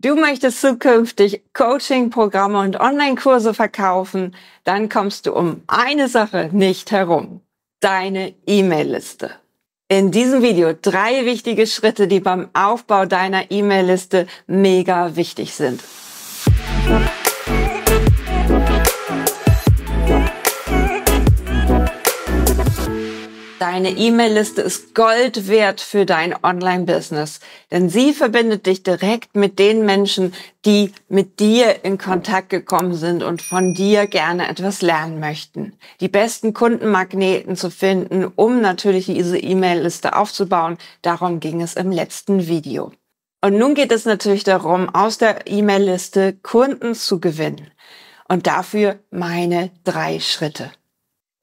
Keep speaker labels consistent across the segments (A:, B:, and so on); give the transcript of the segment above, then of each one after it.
A: Du möchtest zukünftig Coaching-Programme und Online-Kurse verkaufen, dann kommst du um eine Sache nicht herum: deine E-Mail-Liste. In diesem Video 3 wichtige Schritte, die beim Aufbau deiner E-Mail-Liste mega wichtig sind. Deine E-Mail-Liste ist Gold wert für dein Online-Business, denn sie verbindet dich direkt mit den Menschen, die mit dir in Kontakt gekommen sind und von dir gerne etwas lernen möchten. Die besten Kundenmagneten zu finden, um natürlich diese E-Mail-Liste aufzubauen, darum ging es im letzten Video. Und nun geht es natürlich darum, aus der E-Mail-Liste Kunden zu gewinnen. Und dafür meine 3 Schritte.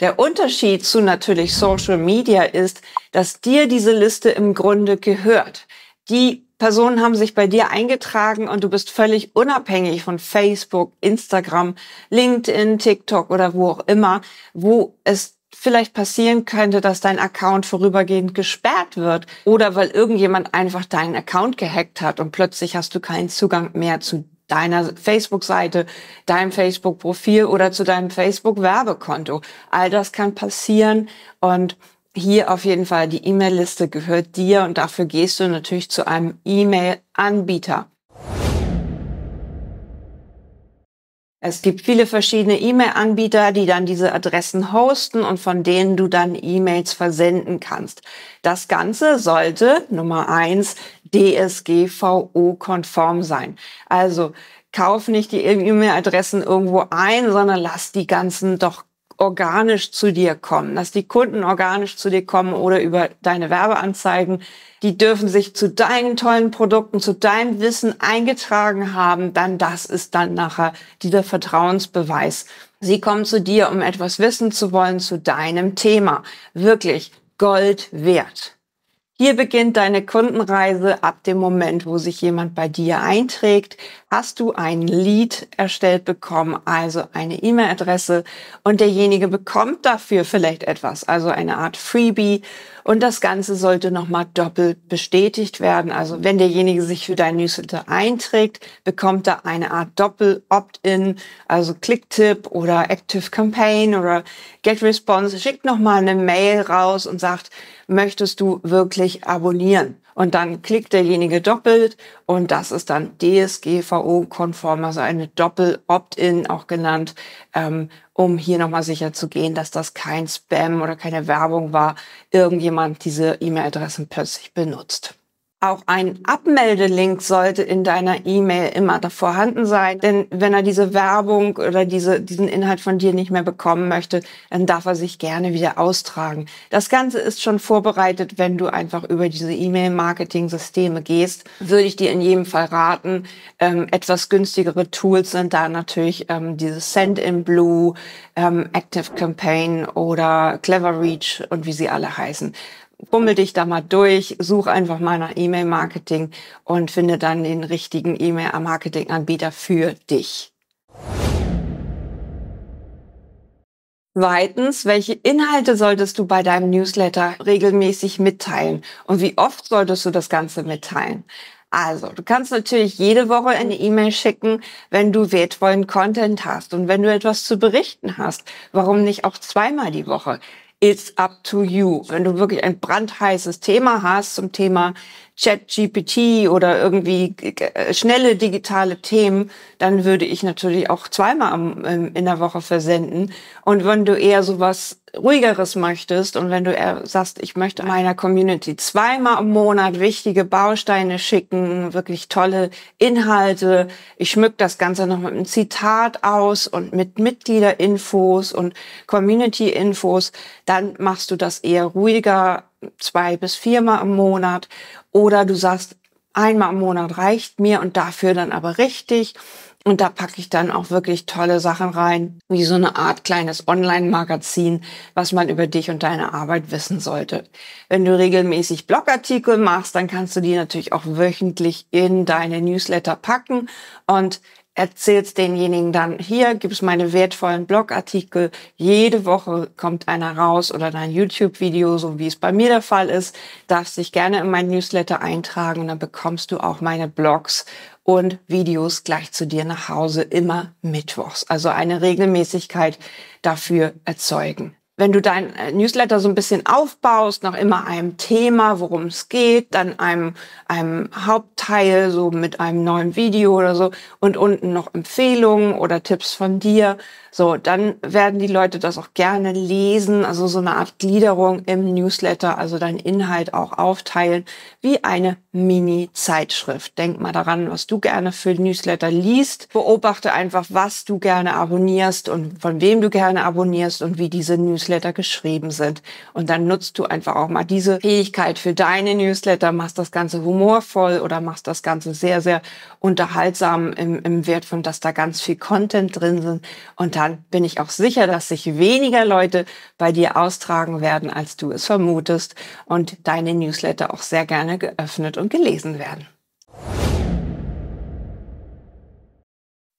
A: Der Unterschied zu natürlich Social Media ist, dass dir diese Liste im Grunde gehört. Die Personen haben sich bei dir eingetragen und du bist völlig unabhängig von Facebook, Instagram, LinkedIn, TikTok oder wo auch immer, wo es vielleicht passieren könnte, dass dein Account vorübergehend gesperrt wird oder weil irgendjemand einfach deinen Account gehackt hat und plötzlich hast du keinen Zugang mehr zu deiner Facebook-Seite, deinem Facebook-Profil oder zu deinem Facebook-Werbekonto. All das kann passieren und hier auf jeden Fall die E-Mail-Liste gehört dir und dafür gehst du natürlich zu einem E-Mail-Anbieter. Es gibt viele verschiedene E-Mail-Anbieter, die dann diese Adressen hosten und von denen du dann E-Mails versenden kannst. Das Ganze sollte, Nummer 1, DSGVO-konform sein. Also kauf nicht die E-Mail-Adressen irgendwo ein, sondern lass die ganzen doch organisch zu dir kommen. Lass die Kunden organisch zu dir kommen oder über deine Werbeanzeigen. Die dürfen sich zu deinen tollen Produkten, zu deinem Wissen eingetragen haben. Das ist dann nachher dieser Vertrauensbeweis. Sie kommen zu dir, um etwas wissen zu wollen zu deinem Thema. Wirklich Gold wert. Hier beginnt deine Kundenreise ab dem Moment, wo sich jemand bei dir einträgt. Hast du ein Lead erstellt bekommen, also eine E-Mail-Adresse, und derjenige bekommt dafür vielleicht etwas, also eine Art Freebie. Und das Ganze sollte nochmal doppelt bestätigt werden. Also wenn derjenige sich für dein Newsletter einträgt, bekommt er eine Art Doppel-Opt-in, also Click-Tip oder Active Campaign oder Get Response. Schickt nochmal eine Mail raus und sagt, möchtest du wirklich abonnieren? Und dann klickt derjenige doppelt und das ist dann DSGVO-konform, also eine Doppel-Opt-in auch genannt, um hier nochmal sicher zu gehen, dass das kein Spam oder keine Werbung war, irgendjemand diese E-Mail-Adressen plötzlich benutzt. Auch ein Abmeldelink sollte in deiner E-Mail immer vorhanden sein, denn wenn er diese Werbung oder diesen Inhalt von dir nicht mehr bekommen möchte, dann darf er sich gerne wieder austragen. Das Ganze ist schon vorbereitet, wenn du einfach über diese E-Mail-Marketing-Systeme gehst. Würde ich dir in jedem Fall raten. Etwas günstigere Tools sind da natürlich dieses Sendinblue, Active Campaign oder Cleverreach und wie sie alle heißen. Bummel dich da mal durch, such einfach mal nach E-Mail-Marketing und finde dann den richtigen E-Mail-Marketing-Anbieter für dich. Zweitens, welche Inhalte solltest du bei deinem Newsletter regelmäßig mitteilen und wie oft solltest du das Ganze mitteilen? Also, du kannst natürlich jede Woche eine E-Mail schicken, wenn du wertvollen Content hast und wenn du etwas zu berichten hast. Warum nicht auch 2-mal die Woche? It's up to you. Wenn du wirklich ein brandheißes Thema hast zum Thema ChatGPT oder irgendwie schnelle digitale Themen, dann würde ich natürlich auch 2-mal in der Woche versenden. Und wenn du eher sowas Ruhigeres möchtest und wenn du eher sagst, ich möchte meiner Community 2-mal im Monat wichtige Bausteine schicken, wirklich tolle Inhalte, ich schmück das Ganze noch mit einem Zitat aus und mit Mitgliederinfos und Community-Infos, dann machst du das eher ruhiger, 2- bis 4-mal im Monat. Oder du sagst, 1-mal im Monat reicht mir und dafür dann aber richtig. Und da packe ich dann auch wirklich tolle Sachen rein, wie so eine Art kleines Online-Magazin, was man über dich und deine Arbeit wissen sollte. Wenn du regelmäßig Blogartikel machst, dann kannst du die natürlich auch wöchentlich in deine Newsletter packen und erzählst denjenigen dann, hier gibt's meine wertvollen Blogartikel, jede Woche kommt einer raus oder dein YouTube-Video, so wie es bei mir der Fall ist, darfst dich gerne in mein Newsletter eintragen und dann bekommst du auch meine Blogs und Videos gleich zu dir nach Hause, immer mittwochs. Also eine Regelmäßigkeit dafür erzeugen. Wenn du dein Newsletter so ein bisschen aufbaust, nach immer einem Thema, worum es geht, dann einem Hauptteil, so mit einem neuen Video oder so, und unten noch Empfehlungen oder Tipps von dir, so, dann werden die Leute das auch gerne lesen, also so eine Art Gliederung im Newsletter, also deinen Inhalt auch aufteilen, wie eine Mini-Zeitschrift. Denk mal daran, was du gerne für Newsletter liest. Beobachte einfach, was du gerne abonnierst und von wem du gerne abonnierst und wie diese Newsletter geschrieben sind. Und dann nutzt du einfach auch mal diese Fähigkeit für deine Newsletter, machst das Ganze humorvoll oder machst das Ganze sehr, sehr unterhaltsam im Wert von, dass da ganz viel Content drin sind. Und dann bin ich auch sicher, dass sich weniger Leute bei dir austragen werden, als du es vermutest und deine Newsletter auch sehr gerne geöffnet und gelesen werden.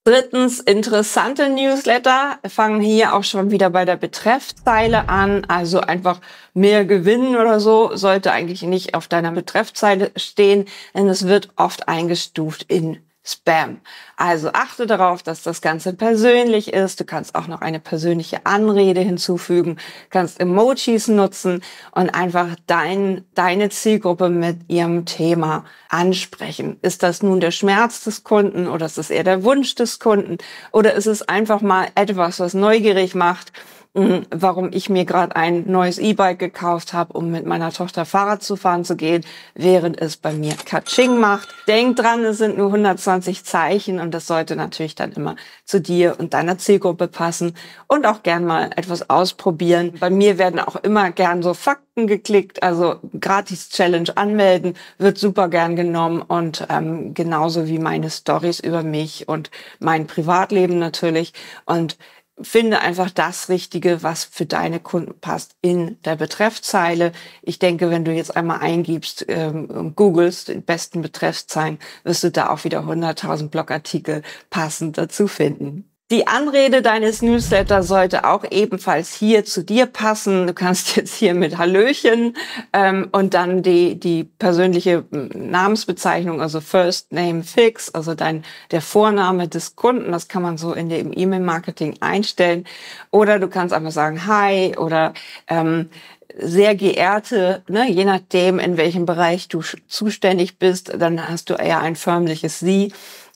A: Drittens, interessante Newsletter fangen hier auch schon wieder bei der Betreffzeile an. Also einfach mehr gewinnen oder so sollte eigentlich nicht auf deiner Betreffzeile stehen, denn es wird oft eingestuft in Spam. Also achte darauf, dass das Ganze persönlich ist. Du kannst auch noch eine persönliche Anrede hinzufügen, kannst Emojis nutzen und einfach deine Zielgruppe mit ihrem Thema ansprechen. Ist das nun der Schmerz des Kunden oder ist es eher der Wunsch des Kunden oder ist es einfach mal etwas, was neugierig macht? Warum ich mir gerade ein neues E-Bike gekauft habe, um mit meiner Tochter Fahrrad zu fahren zu gehen, während es bei mir Katsching macht. Denk dran, es sind nur 120 Zeichen und das sollte natürlich dann immer zu dir und deiner Zielgruppe passen und auch gern mal etwas ausprobieren. Bei mir werden auch immer gern so Fakten geklickt, also Gratis-Challenge anmelden wird super gern genommen und genauso wie meine Stories über mich und mein Privatleben natürlich und finde einfach das Richtige, was für deine Kunden passt in der Betreffzeile. Ich denke, wenn du jetzt einmal eingibst, googelst, die besten Betreffzeilen, wirst du da auch wieder 100.000 Blogartikel passend dazu finden. Die Anrede deines Newsletters sollte auch ebenfalls hier zu dir passen. Du kannst jetzt hier mit Hallöchen und dann die persönliche Namensbezeichnung, also First Name Fix, also der Vorname des Kunden, das kann man so in dem E-Mail-Marketing einstellen. Oder du kannst einfach sagen Hi oder sehr geehrte, ne, je nachdem, in welchem Bereich du zuständig bist, dann hast du eher ein förmliches Sie.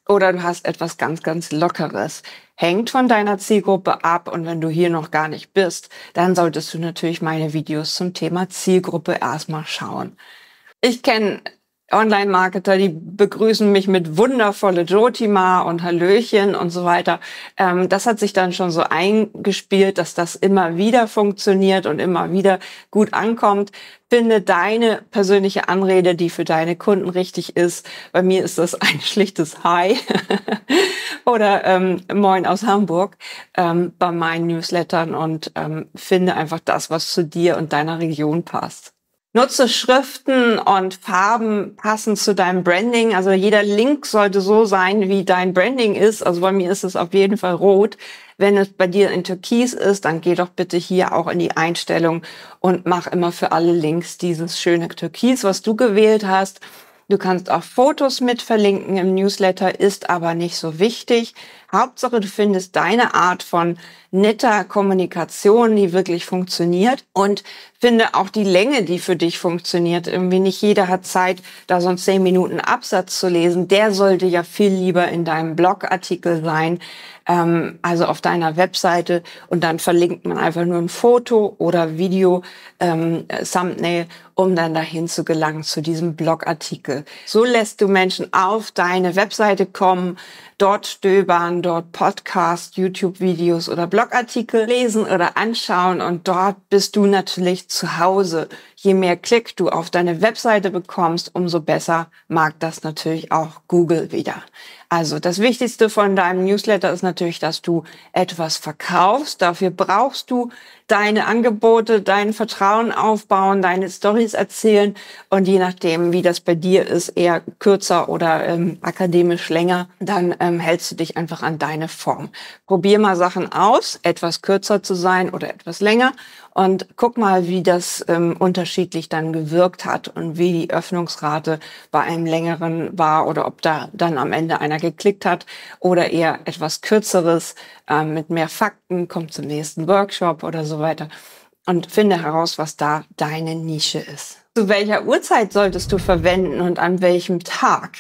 A: Oder du hast etwas ganz, ganz Lockeres. Hängt von deiner Zielgruppe ab und wenn du hier noch gar nicht bist, dann solltest du natürlich meine Videos zum Thema Zielgruppe erstmal schauen. Ich kenne Online-Marketer, die begrüßen mich mit wundervolle Jotima und Hallöchen und so weiter. Das hat sich dann schon so eingespielt, dass das immer wieder funktioniert und immer wieder gut ankommt. Finde deine persönliche Anrede, die für deine Kunden richtig ist. Bei mir ist das ein schlichtes Hi oder Moin aus Hamburg bei meinen Newslettern und finde einfach das, was zu dir und deiner Region passt. Nutze Schriften und Farben passend zu deinem Branding. Also jeder Link sollte so sein, wie dein Branding ist. Also bei mir ist es auf jeden Fall rot. Wenn es bei dir in Türkis ist, dann geh doch bitte hier auch in die Einstellung und mach immer für alle Links dieses schöne Türkis, was du gewählt hast. Du kannst auch Fotos mit verlinken im Newsletter, ist aber nicht so wichtig. Hauptsache, du findest deine Art von netter Kommunikation, die wirklich funktioniert und finde auch die Länge, die für dich funktioniert. Irgendwie nicht jeder hat Zeit, da so einen 10 Minuten Absatz zu lesen. Der sollte ja viel lieber in deinem Blogartikel sein, also auf deiner Webseite und dann verlinkt man einfach nur ein Foto oder Video, Thumbnail, um dann dahin zu gelangen zu diesem Blogartikel. So lässt du Menschen auf deine Webseite kommen, dort stöbern, dort Podcast, YouTube-Videos oder Blogartikel lesen oder anschauen und dort bist du natürlich zu Hause. Je mehr Klick du auf deine Webseite bekommst, umso besser mag das natürlich auch Google wieder. Also das Wichtigste von deinem Newsletter ist natürlich, dass du etwas verkaufst. Dafür brauchst du deine Angebote, dein Vertrauen aufbauen, deine Storys erzählen und je nachdem, wie das bei dir ist, eher kürzer oder akademisch länger, dann hältst du dich einfach an deine Form. Probier mal Sachen aus, etwas kürzer zu sein oder etwas länger und guck mal, wie das unterschiedlich dann gewirkt hat und wie die Öffnungsrate bei einem längeren war oder ob da dann am Ende einer geklickt hat oder eher etwas kürzeres mit mehr Fakten, kommt zum nächsten Workshop oder so weiter und finde heraus, was da deine Nische ist. Zu welcher Uhrzeit solltest du verwenden und an welchem Tag?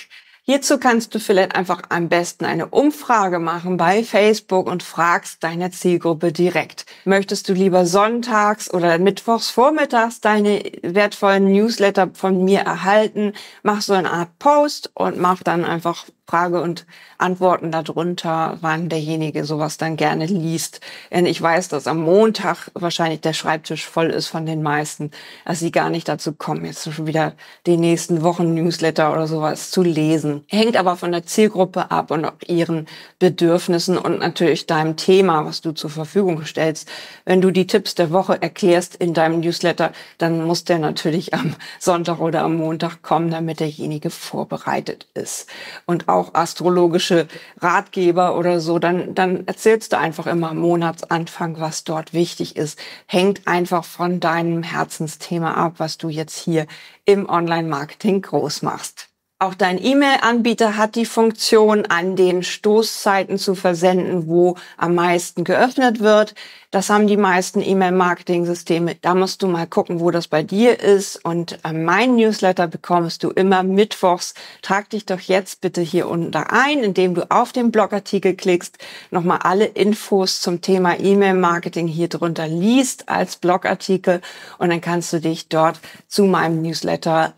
A: Hierzu kannst du vielleicht einfach am besten eine Umfrage machen bei Facebook und fragst deine Zielgruppe direkt. Möchtest du lieber sonntags oder mittwochs vormittags deine wertvollen Newsletter von mir erhalten? Mach so eine Art Post und mach dann einfach Frage und Antworten darunter, wann derjenige sowas dann gerne liest. Denn ich weiß, dass am Montag wahrscheinlich der Schreibtisch voll ist von den meisten, dass sie gar nicht dazu kommen, jetzt schon wieder den nächsten Wochen-Newsletter oder sowas zu lesen. Hängt aber von der Zielgruppe ab und auch ihren Bedürfnissen und natürlich deinem Thema, was du zur Verfügung stellst. Wenn du die Tipps der Woche erklärst in deinem Newsletter, dann muss der natürlich am Sonntag oder am Montag kommen, damit derjenige vorbereitet ist. Und auch astrologische Ratgeber oder so, dann erzählst du einfach immer am Monatsanfang, was dort wichtig ist. Hängt einfach von deinem Herzensthema ab, was du jetzt hier im Online-Marketing groß machst. Auch dein E-Mail-Anbieter hat die Funktion, an den Stoßzeiten zu versenden, wo am meisten geöffnet wird. Das haben die meisten E-Mail-Marketing-Systeme. Da musst du mal gucken, wo das bei dir ist. Und mein Newsletter bekommst du immer mittwochs. Trag dich doch jetzt bitte hier unten ein, indem du auf den Blogartikel klickst, nochmal alle Infos zum Thema E-Mail-Marketing hier drunter liest als Blogartikel. Und dann kannst du dich dort zu meinem Newsletter,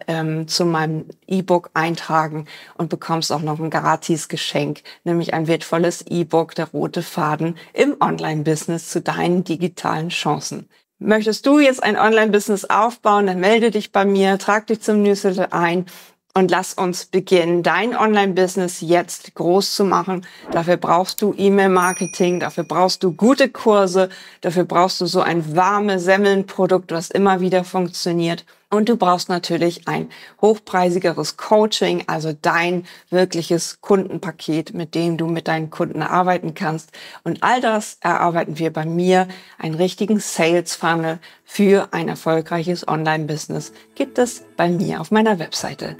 A: zu meinem E-Book eintragen und bekommst auch noch ein Gratis-Geschenk, nämlich ein wertvolles E-Book, der rote Faden im Online-Business zu deinen digitalen Chancen. Möchtest du jetzt ein Online-Business aufbauen, dann melde dich bei mir, trag dich zum Newsletter ein und lass uns beginnen, dein Online-Business jetzt groß zu machen. Dafür brauchst du E-Mail-Marketing, dafür brauchst du gute Kurse, dafür brauchst du so ein warmes Semmelnprodukt, was immer wieder funktioniert. Und du brauchst natürlich ein hochpreisigeres Coaching, also dein wirkliches Kundenpaket, mit dem du mit deinen Kunden arbeiten kannst. Und all das erarbeiten wir bei mir. Einen richtigen Sales Funnel für ein erfolgreiches Online-Business gibt es bei mir auf meiner Webseite.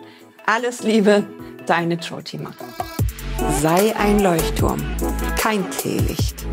A: Alles Liebe, deine Jyoti Mack. Sei ein Leuchtturm, kein Teelicht.